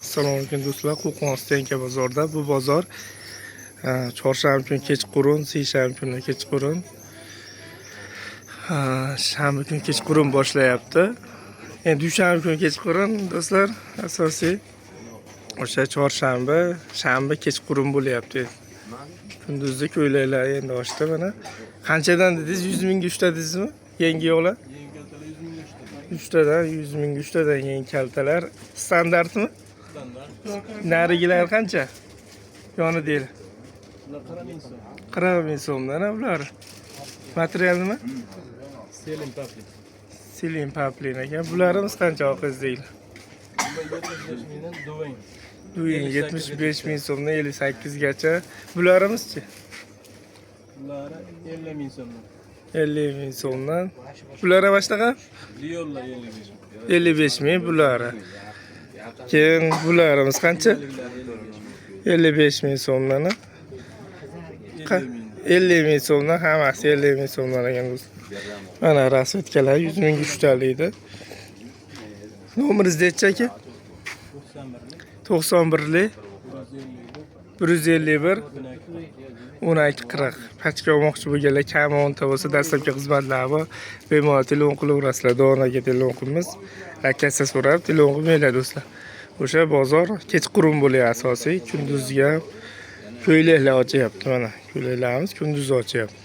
Assalomu alaykum do'stlar. Qo'qon bozorda. Bu bozor chorshanba kuni kechqurun, seshanba kuni kechqurun, shanba kuni kechqurun boshlayapti. Endi dushanba kuni kechqurun do'stlar, asosiy o'sha chorshanba, shanba kechqurun bo'lyapti. Kunduzda ko'ylaklar endi oshdi mana. Qanchadan dedingiz? 100 mingga 3 ta dedingizmi? Yangi yo'qlar? Yangi kaltalar 100 mingga 3 ta. 3 tadan 100 mingga 3 tadan yangi kaltalar. Standartmi? Standart. Narigilar qancha? Yoni deydi. Bular 40 ming so'm. 40 ming so'mdan bular. Material nima? Selim papli. Silin paplin ekan. Bularimiz qancha oqiz deydi. Bular 75 mingdan Duvain. Duyin 75 ming so'mdan 58 gacha. Bularimiz-chi? Bular 50 ming so'mdan. 50 ming so'mdan. Bular boshqa? Diyorlar 55 ming. 55 ming bular. Keyin bularimiz qancha? 55 ming so'mdan. 50 ming. 50 ming so'mdan hammasi 50 ming so'mdan ekan do'stlar. Mana rasvetkalar 100 ming 3 talikda. Nomeringiz nechi aka? 91lik 151 1240. Pachka olmoqchi bo'lganlar kami 10 ta bo'lsa dastlabki xizmatlar bor. Bemalol telefon qilaverasizlar. Donaga telefon qilamiz. Akasi so'rab telefon qilmanglar do'stlar. O'sha bozor kechqurun bo'lyapti asosiy. Kunduzga ko'ylaklar ochyapti mana. Ko'ylaklarimiz kunduz ochyapti.